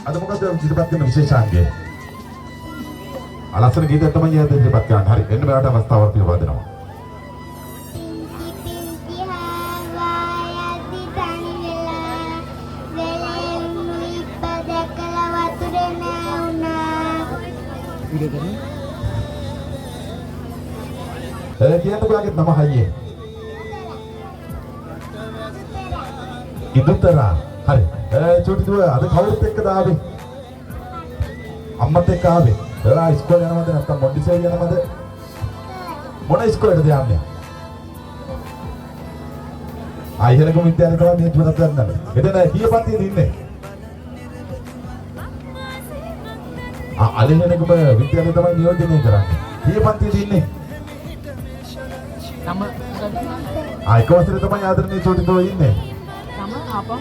අද මොකද ඉදිරිපත් කරන විශේෂාංගය? අලස්සන ගීතයක් තමයි අද ඉදිරිපත් කරන්න. හරි. එන්න මෙයාට අවස්ථාවක් ලබා දෙනවා. කියන්නකෝ යාගේ නම හයියේ. ඉදුතරා. හරි. චූටි දුව අද කවුරුත් එක්කද ආවේ? අම්මත් එක්ක ආවේ. එයා ඉස්කෝලේ යනවද නැත්නම් මොන්ටිසෝරි යනවද? මොන ඉස්කෝලේටද යන්නේ? ආයෙලකම විද්‍යාලේ තමයි මේ දුවනත් ගන්නද? එතන කීපන්තියද ඉන්නේ? අලෙලෙනකම විද්‍යාලේ තමයි නියෝජනය කරන්නේ. කීපන්තියද ඉන්නේ? තම එක වසරේ තමයි ආදරණීය චූටි දුව ඉන්නේ. තම ආපහු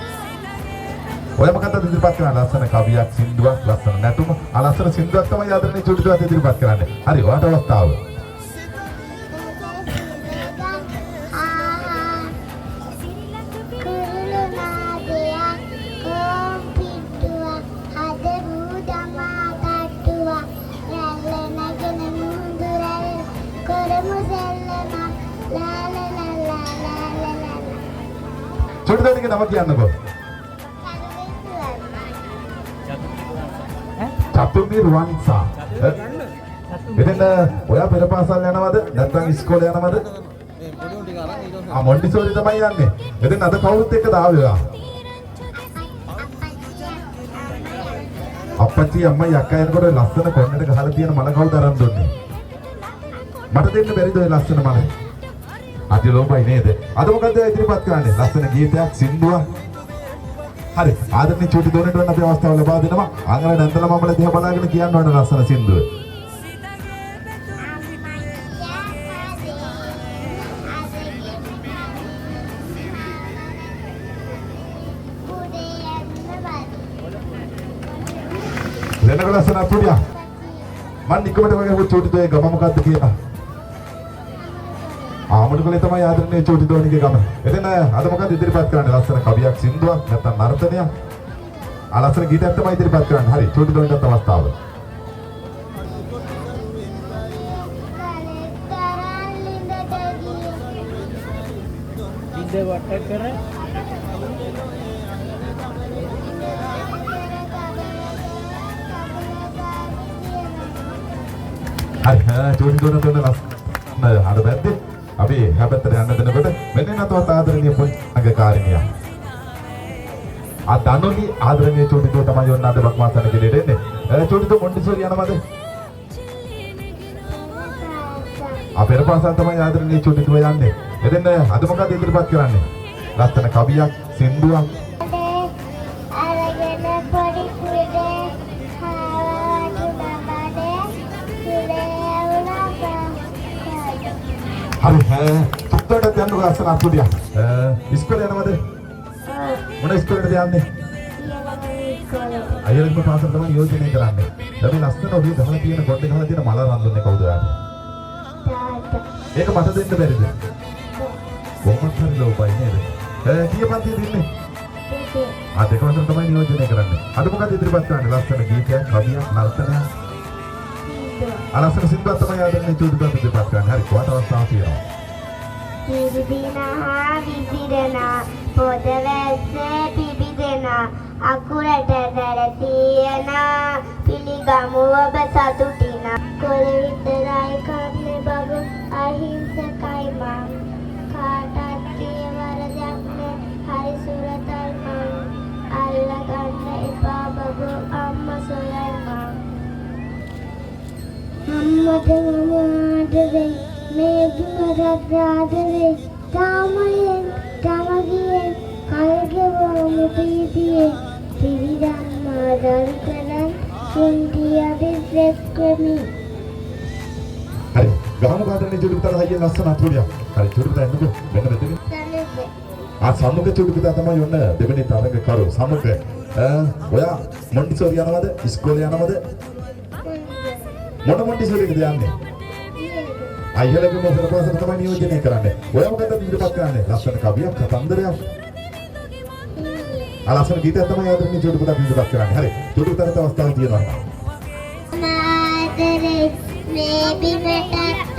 ඔය මොකක්ද ඉදිරිපත් කරන්නේ? ලස්සන කවියක්, සින්දුවක්, ලස්සන නැටුම. ලස්සන සින්දුවක් තමයි ආදරණීය චූටි දුවත් ඉදිරිපත් කරන්නේ. හරි, ඔයාට අවස්ථාව. චූටි දුවගේ නම කියන්නකෝ. චතුර්නිර්වංසා. එතන ඔයා පෙර පාසල් යනවද නැත්නම් ඉස්කෝලේ යනවද? මොන්ටිසෝරි තමයි යන්නේ. එතන අද කවුරුත් එක්කද ආවේ ඔයා? අප්පච්චි අම්මයි අක්කා එනකොට ලස්සන කොන්නට ගහලා තියෙන මල කවුද අරන් දුන්නේ? මට දෙන්න බැරිද ඔය ලස්සන මල? අද ලෝභයි නේද? අද මොකද ඉදිරිපත් කරන්නේ? ලස්සන ගීතයක්, සින්දුවක්. හරි, ආදරණීය චූටි දුවනට වන්න අපි අවස්ථාව ලබා දෙනවා. ආංගල නැන්දල මමල දිහා බලාගෙන කියන්න ඕන ලස්සන සින්දුව. දෙන්නක ලස්සන අපුඩියා. මන් නිකමට වගේ චූටි දුවේ ගම මොකද්ද කියලා. ආමුණුකලේ තමයි ආදරණීය චූටි දුවනිගේ ගම. එතන අද මොකද ඉදිරිපත් කරන්නේ? ලස්සන කවියක්, සින්දුවක් නැත්නම් නර්තනයක්. ලස්සන ගීතයක් තමයි ඉදිරිපත් කරන්නේ. හරි, චූටි දුවන්ටත් අවස්ථාව. ඉඳ වට කර හරි, චූටි දුවන ලස්සන අර බැද්දේ අපි හැබැත්තට යන්න දෙනකොට මෙන්න නතවත් ආදරණීය පොණ්ණගකාරිනිය. දනොලි ආදරණීය චූටි දුව තමයි ඔන්න අද බක්මාසන කෙලෙට එන්නේ. චූටි දුව මොන්ටිසෝරි යනවද? අපේ පාසල් තමයි ආදරණීය චූටි දුව යන්නේ. එතෙන් අද මොකද ඉදිරිපත් කරන්නේ? ලස්සන කවියක්, සින්දුවක්. හරි, තුත්තට යන්න ලස්සන අපුඩියා. ඉස්කෝලේ යනවද? මොන ඉස්කෝලේටද යන්නේ? අයියලක පාසල තමයි නියෝජනය කරන්නේ. අපි ලස්සන ඔබේ ගහලා තියෙන ගොඩ ගහලා තියෙන මල රන් දුන්නේ කවුද ඔයාට? ඒක මට දෙන්න බැරිද? කොහොමද හරි ලෝභයි නේද? කීපන්තියද ඉන්නේ? දෙක වසර තමයි නියෝජනය කරන්නේ. අද මොකද ඉදිරිපත් කරන්නේ? ලස්සන ගීතයක්, කවියක්, නර්තනයක්. ලස්සන සින්දුවක් තමයි ආදරණීය චූටි දුව ඉදිරිපත් කරන්නේ. හරි, කොහොමද අවස්ථාව තියෙනවා? කිරිබිනා විසිරෙනා පොද වැස්සේ පිබිදෙනා අකුරට දැර තියෙනා පිළිගමු ඔබ සතුටිනා කොළ විතරයි කන්නේ බබ අහිංසකයි මං කාටත් කිය වරදක් නෑ හරි සුරතල් මං අල්ලගන්න එපා බබ අම්මා සොයයි මං අම්මට මම ආදරේ මේ දුරට ආදරේ තාමයෙන් තමගියෙන් කල්ගෙවමු පීතියේ පිරිදම්මා දරුකරන් කුන්ටිය බිස්සෙක්කමි. හරි, ගහමු ආදරණීය චූටි පුතා හයිය ලස්සන අපුඩියා. හරි, චූටි පුතා එන්නකෝ. මෙන්න මෙතන. සමුක චූටි පුතා තමයි ඔන්න දෙවෙනි තරඟ කරු. සමුක ඔයා මොන්ටිසෝරි යනවද? ඉස්කෝලේ යනවද? මොන මොන්ටිසෝරියකද යන්නේ? අයියලගේ මොකද පාසල තමයි නියෝජනය කරන්නේ. ඔයා මොකද ඉදිරිපත් කරන්නේ? ලස්සන කවියක්, කතන්දරයක්. අලසන ගීතය තමයි ආදරණීය චොටු පුතා ඉදිරිපත් කරන්නේ. හරි. චොටු පුතාට අවස්ථාවක් තියෙනවා. ආදරේ මේ බිමට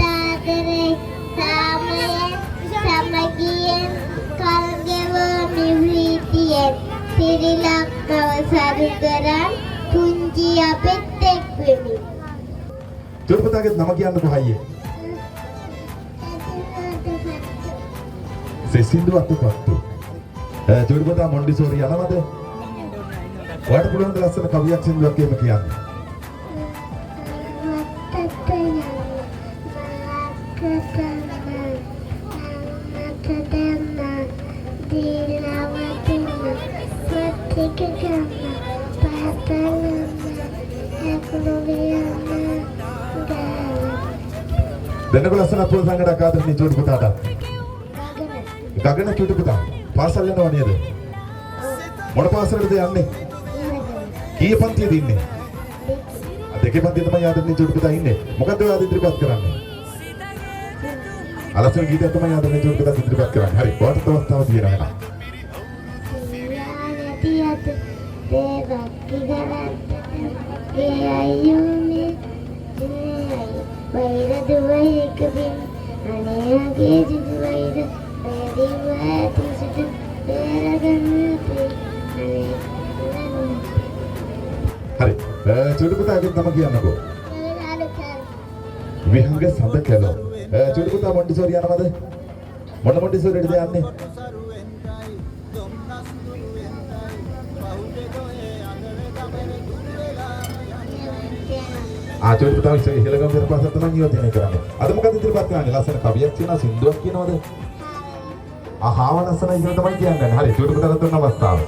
ආදරේ සාමයෙන් සමගියෙන් කල්ගෙවමි වීතියෙන් සිරිලක්කව සරු කරන් පුංචි අපෙත් එක් වෙමි. චොටු පුතාගේ නම කියන්නකෝ හයියේ. සෙසින්දු අතුපත්තු. චොටු පුතා මොන්ඩිසෝරි යනවද? ඔයාට පුළුවන් ද ලස්සන කවියක් සින්දුවක් එහෙම කියන්න? දෙන්නකො ලස්සන අපුල් සංගඩක් ආදරණීය චොටු පුතාට. ගගන චොටු පුතා පාසල් යනවා නේද? මොන පාසලටද යන්නේ? කීයේ පන්තියේද ඉන්නේ? දෙකේ පන්තියේ තමයි ආදරණීය චොටු පුතා ඉන්නේ. මොකද්ද ඔයාලා ඉදිරිපත් කරන්නේ? අලසන ගීතය තමයි ආදරණීය චොටු පුතා ඉදිරිපත් කරන්නේ. හරි. ඔයාට අවස්ථාවක් තියෙනවා. හරි. චොටු පුතාගෙන් තම කියන්නකෝ. විහංග සඳ කැලෝ. චොටු පුතා මොන්ටිසෝරි යනවද? මොන මොන්ටිසෝරියටද යන්නේ? චොටු පුතා ඉහෙලගම් පාසල් තමයි නියෝජනය කරන්නේ. අද මොකද ඉදිරිපත් කරන්නේ? ලස්සන කවියක් කියනවා, සින්දුවක් කියනවද? ආහාව ලස්සනයි කියලා තමයි කියන්නේ. හරි. චොටු පුතාට දුන්න අවස්ථාව.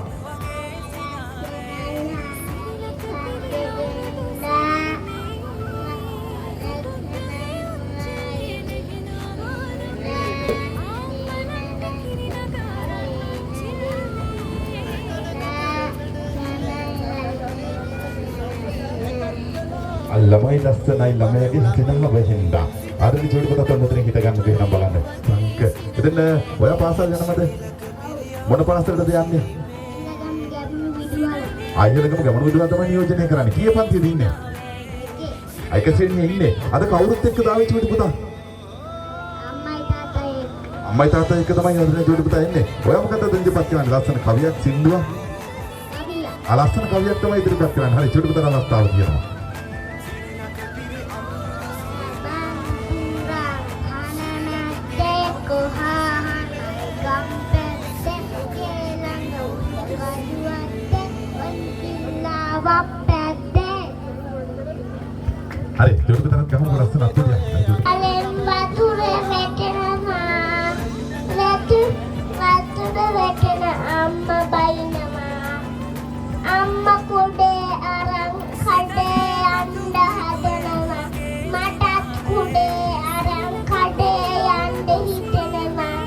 ළමයි ලස්සනයි ළමයාගේ හිතනම වෙහින්දා. ආදරණීය චොටු පුතා මෙතන හිට ගන්න දෙන්නම් බලන්න. සංක. එතන ඔයා පාසල් යනවද? මොන පාසලටද යන්නේ? අයියලගම ගමන විදුහල තමයි නියෝජනය කරන්නේ. කීයේ පන්තියේද ඉන්නේ? අයික ශ්‍රේණියේ ඉන්නේ. අද කවුරුත් එක්ක දාවේ චොටු පුතා? අම්මයි තාත්තා එක්ක තමයි ආදරණීය චොටු පුතා ඉන්නේ. ඔයා මොකටද ඉදිරිපත් කරන්නේ? ලස්සන කවියක් සින්දුවක්? ලස්සන කවියක් තමයි ඉදිරිපත් කරන්නේ. හරි. චොටු පුතාට අවස්ථාව තියෙනවා. හරි. චොටු පුතාට ගමු ලස්සන අත්දැකීම්. අලෙන් වතුර වැටෙනවා. වතුර වැටෙන අම්මා බයිනවා. අම්මා කුඩේ අරන් කඩේ යන්න හදනවා. මටත් කුඩේ අරන් කඩේ යන්න හිතෙනවා.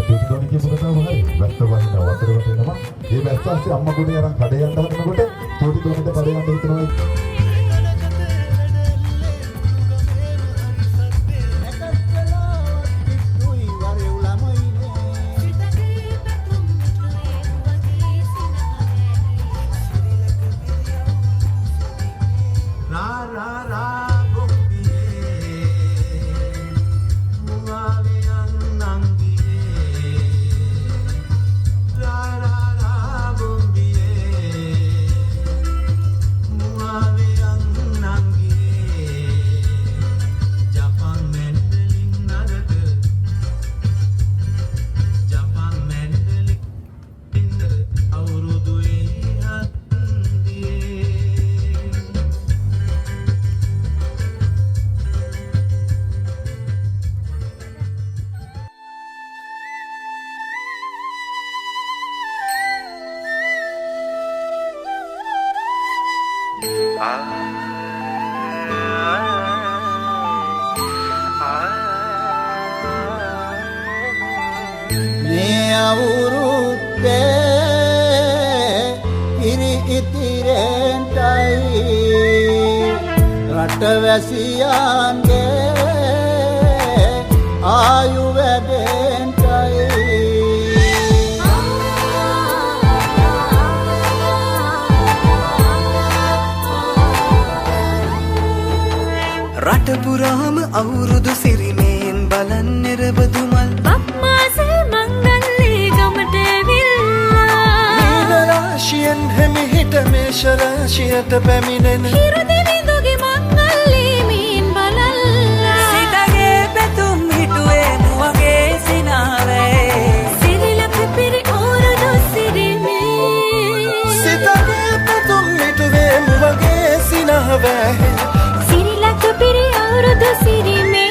චොටු පුතාට කියපුවා හරි. වැස්ස වහින වතුර වැටෙනවා. මේ වැස්සස්සේ අම්මා කුඩේ අරන් කඩේ යන්න හදනකොට චොටු පුතාට කඩේ යන්න හිතනවා. මේ අවුරුද්දේ ඉරි ඉතිරෙන්ටයි රටවැසියන්ගේ ආයු වැඩෙන්ටයි පුරාම අවුරුදු සිරිමේන් බලන් නිරබදු මල් බක්මාසේ මංගල්ලේ ගමට ඇවිල්ලා නීල රාශියෙන් හැමිහිට මේෂ රාශියට පැමිණෙන හිරදිවිඳුගේ මංගල්ලේ මීන් බලල්ලා සිතගේ පැතුම් හිටුවේ මුවගේ සිනාවේ සිරිලක පිරි අවුරුදු සිරිමේ සිතගේ පැතුම් හිටුවේ මුවගේ සිනාවේ සිරිලක පිරි අවුරුදු සිරිමේ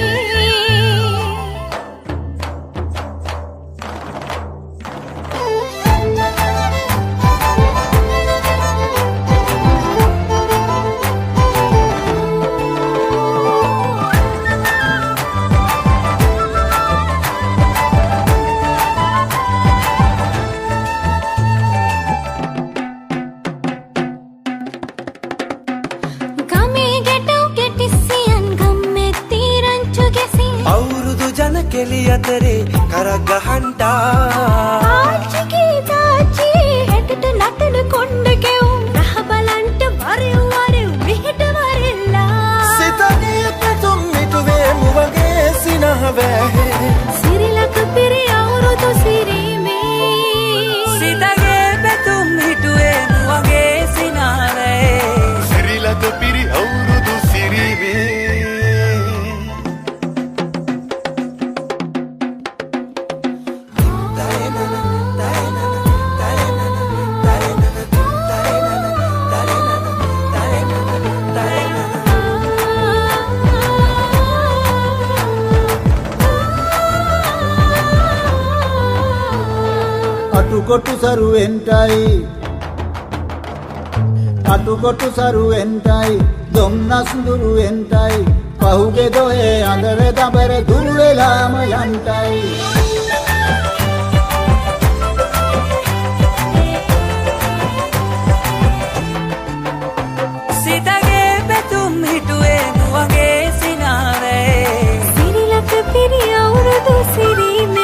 කෙලි අතරේ කරක් ගහන්ටා ආච්චිගේ තාච්චි හැටට නටන කොණ්ඩ කෙවුම් රහ බලන්ට වරෙව් වරෙව් මෙහෙට වරෙල්ලා සිතගේ පැතුම් මිටුවේ මුවගේ සිනහවේ සිරිලක පිරි අවුරුදු සිරිමේ සිතගේ පැතුම් මිටුවේ මුවගේ සිනාවේ සිරිලක පිරි අවුරුදු සිරිමේ අටුකොටු සරුවෙන්ටයි දොම්නස් දුරුවෙන්ටයි පහුගේ දොහේ අඳර දබර දුරු වෙලාම යන්ටයි සිතගේ පැතුම් හිටුවේ මුවගේ සිනාවේ සිරිලක පිරි අවුරුදු සිරිමේ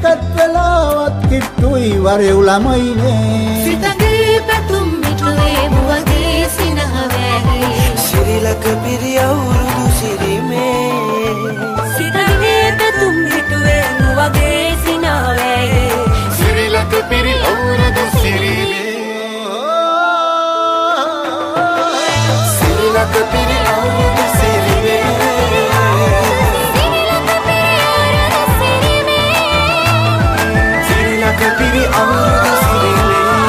නැකත් වෙලාවත් කිට්ටුයි වරෙව් ළමයිනේ සිතගේ පැතුම් මිටුවේ මුවගේ සිනහවේ සිරිලක පිරි අවුරුදු සිරිමේ සිතගේ පැතුම් මිටුවේ මුවගේ සිනහවේ සිරිලක පිරි අවුරුදු සිරිමේ සිරිලක පිරි අවුරුදු සිරිමේ Piri awurudu sirime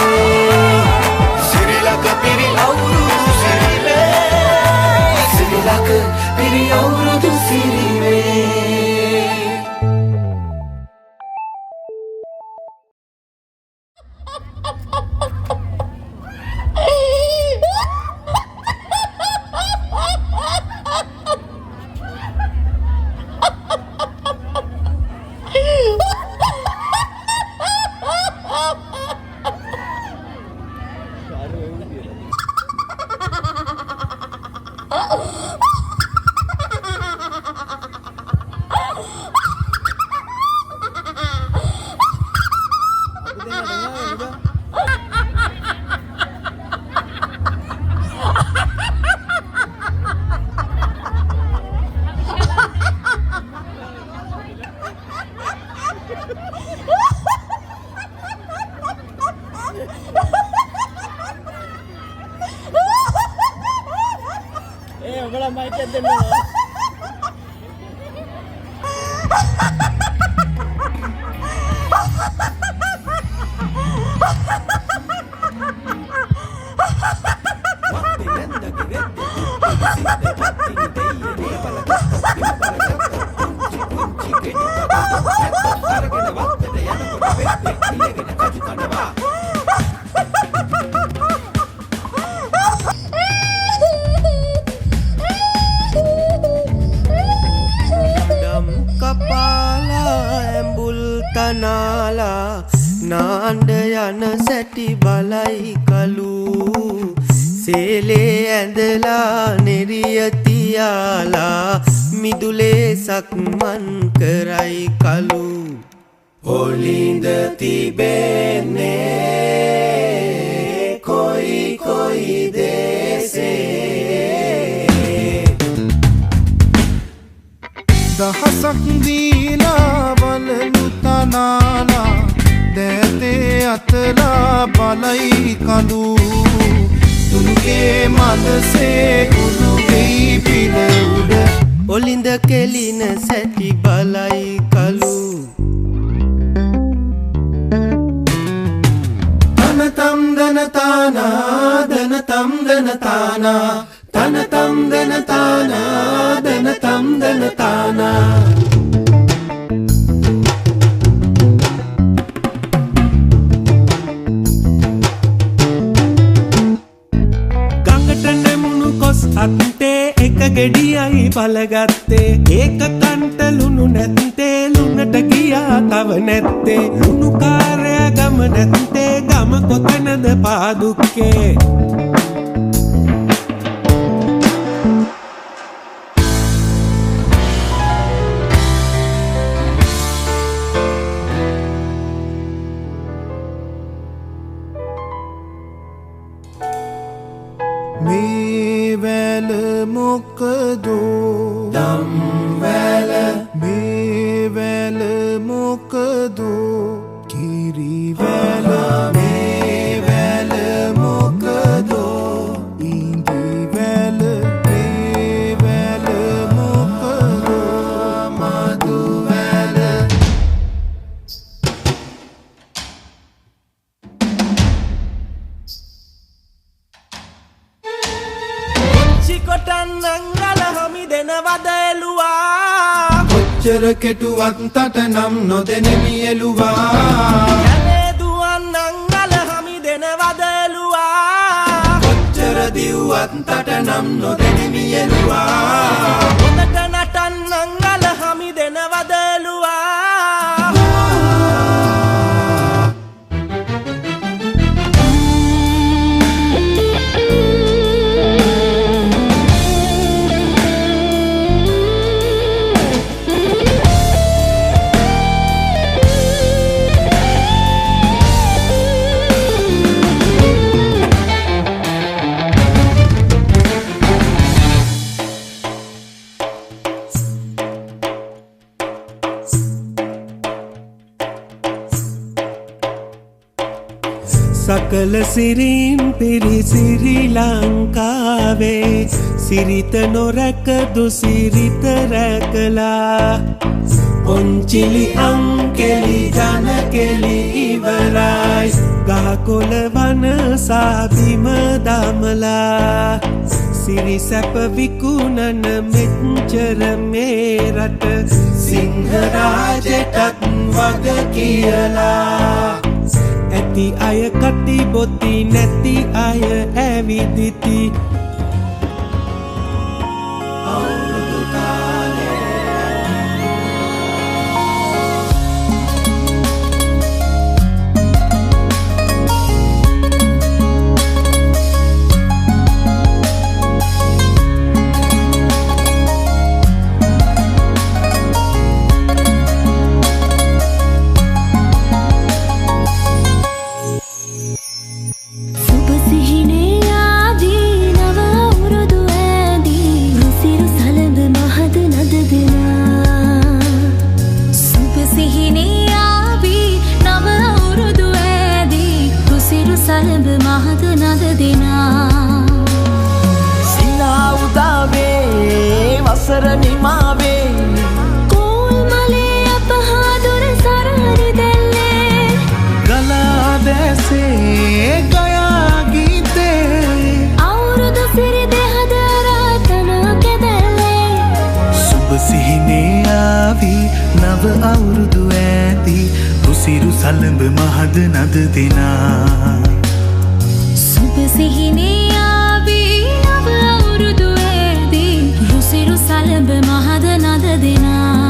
Sirilaka piri awurudu sirime Sirilaka piri awurudu sirime නාන්ඩ යන සැටි බලයි කලු සේලේ ඇඳලා නෙරිය තියාලා මිදුලේ සක්මන් කරයි කලු ඔලින්ද තිබෙන්නේ කොයි කොයි දේසේ දහසක් දීලා බලලු තනාලා දැතේ අතලා බලයි කඳු තුනුගේ මනසේ උළුගෙයි පිළ උඩ ඔලින්ද කෙලින සැටි බලයි කලු තනතම් දනතානා දනතම් දනතානා තනතම් දනතානා දනතම් දනතානා අත්තේ එක ගෙඩියයි බලගත්තේ ඒක කන්ට ලුණු නැත්තේ ලුණට ගියා තව නැත්තේ ලුණු කාර්ය ගම නැත්තේ ගම කොතනද පාදුක්කේ මොකදෝ දම් වැල මේ වැල මොකදෝ කිරි වැල මේ වැල මොකදෝ ඉඳි වැල මේ වැල මොකදෝ මధు වැල කොටන් නංගල හමි දෙනවද එළුවා කොච්චර කෙටුවත් තට නම් නොදෙනෙමි එළුවා යනේ දුවන් නංගල හමි දෙනවද එළුවා කොච්චර දිව්වත් තට නම් නොදෙනෙමි එළුවා හොඳට නටන් නංගල හමි දෙනවද එළුවා සකල සිරින් පිරි සිරි ලංකාවේ සිරිත නොරැක දුසිරිත රැකලා පොන්චිලි අංකෙලි ජන කෙලි ඉවරයි ගහකොළ වන සාබිම දමලා සිරි සැප විකුණන මෙච්චර මේ රට සිංහරාජටත් වග කියලා ඇති අය කටි බොති නැති අය ඇවිදිති අවුරුදු අවුරුදු ඇති රුසිරු සලඹ මහද නද දෙනා සුබ සිහිනේ ආවේ නව අවුරුදු ඇති රුසිරු සලඹ මහද නද දෙනා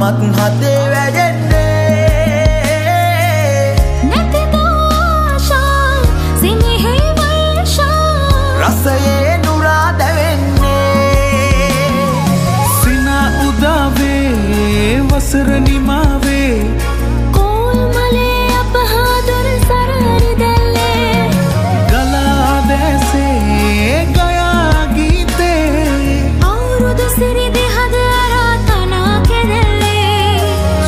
තාමත් හදේ වැදෙන්නේ රසයේ නුරා දැවෙන්නේ සිනා උදාවේ වසර නිමාවේ කෝල්මලේ අපහාදර සරරි දැල්ලේ ගලා දැසේ ගයා ගීතේ අවුරුදු සිරි දෙහද අරාතනා කෙරෙල්ලේ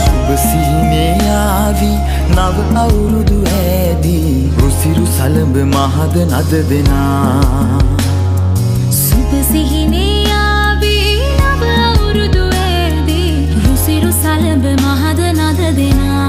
සුබ සිහිනේ ආවි නව අවුරුදු ඇදී රුසිරු සලඹ මහද නද දෙනා සුබ සිහිනේ ආවි නව අවුරුදු ඇදී රුසිරු සලඹ මහද නද දෙනා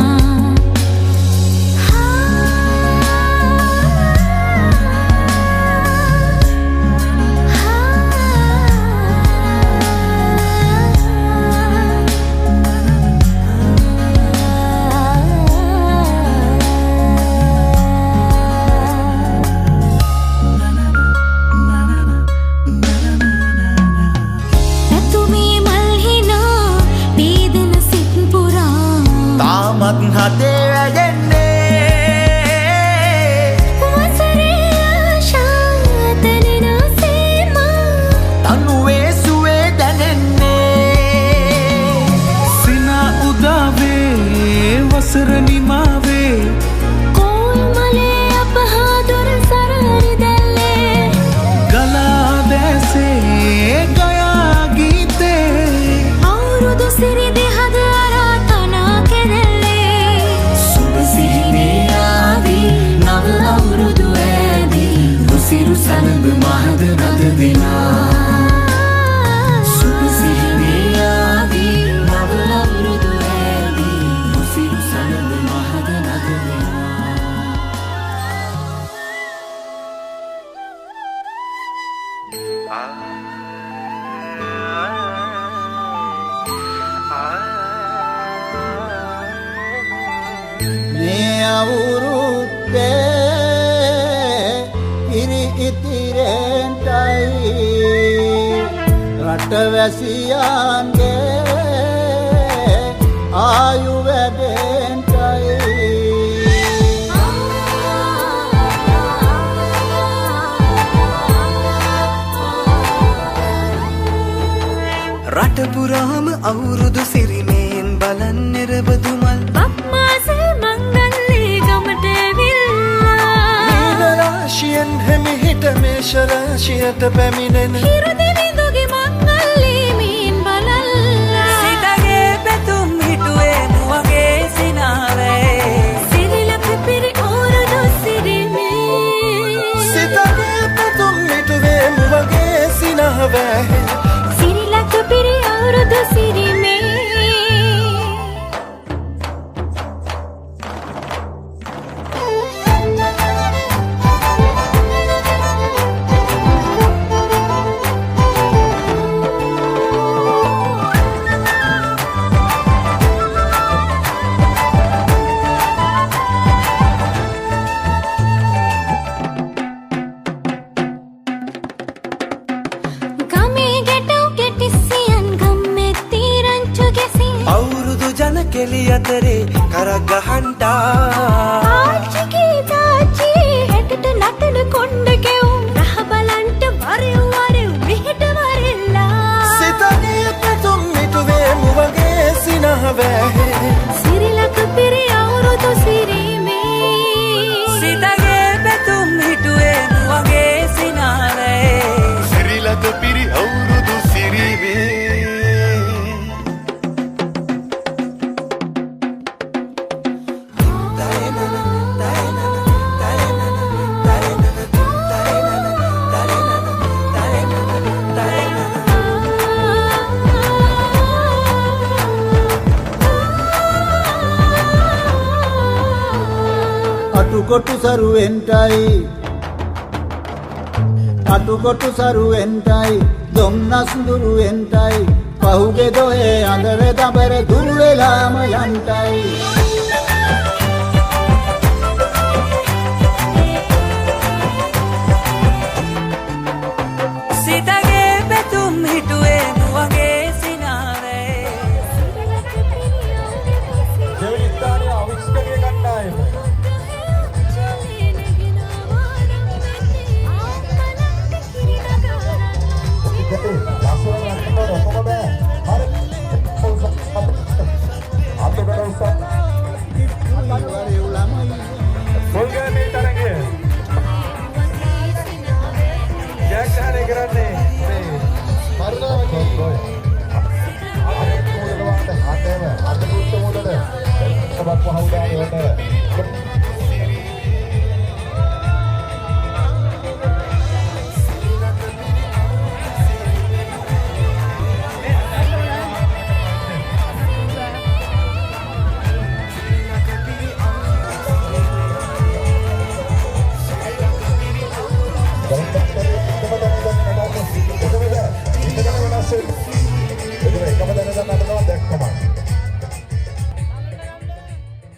තාමත් හදේ වැදෙන්නේ වසරේ ආශා තනෙන සීමා තනුවේ සුවේ දැනෙන්නේ සිනා උදාවේ වසර නිමාවේ කෝල්මලේ අපහාදර සරරි දැල්ලේ ගලා දැසේ ගයා ගීතේ අවුරුදු සිරි දෙහද අරාතනා කෙරෙල්ලේ සුබ සිහිනේ ආවි නව අවුරුදු ඇදී රුසිරු සලඹ මහද නද දෙනා සුබ සිහිනේ ආවි නව අවුරුදු ඇදී රුසිරු සලඹ මහද නද මේ අවුරුද්දේ ඉරි ඉතිරෙන්ටයි රටවැසියන්ගේ ආයු වැඩෙන්ටයි රට පුරාම අවුරුදු සිරිමේන් බලන් නිරබදුමල් බක්මාසේ මංගල්ලේ ගමට ඇවිල්ලා රාශියෙන් හැමිහිට මේෂ රාශියට පැමිණෙන හිරුදිවිඳුගේ මංගල්ලේ මීන් බලල්ලා සිතගේ පැතුම් හිටුවේ නුවගේ සිනාවේ සිරිලක පිරි අවුරුදු සිරිමේ සිතගේ පැතුම් හිටුවේ මුවගේ සිනාවේ සිරිලක පිරි අවුරුදු සිරිමේ ගමේ ගැටව් කෙටිසියන් ගම්මෙත්ති රංචු ගැසි අවුරුදු ජන කෙලි අතරේ කරක් ගහන්ටා ආච්චිගේ තාච්චි හැටට නටන කොණ්ඩ කෙවුම් රහ බලන්ට වරෙව් වරෙව් මෙහෙට වරෙල්ලා සිතගේ පැතුම් හිටුවේ මුවගේ සිනාවේ සිරිලක පිරි අවුරුදු සිරිමේ සිතගේ පැතුම් හිටුවේ නුවගේ සිනාවේ සිරිලක පිරි අවුරුදු සිරිවේ අටුකොටු සරුවෙන්ටයි දොම්නස් දුරුවෙන්ටයි පහුගේ දොයේ අඳර දබර දුර්වෙලාම යන්ටයි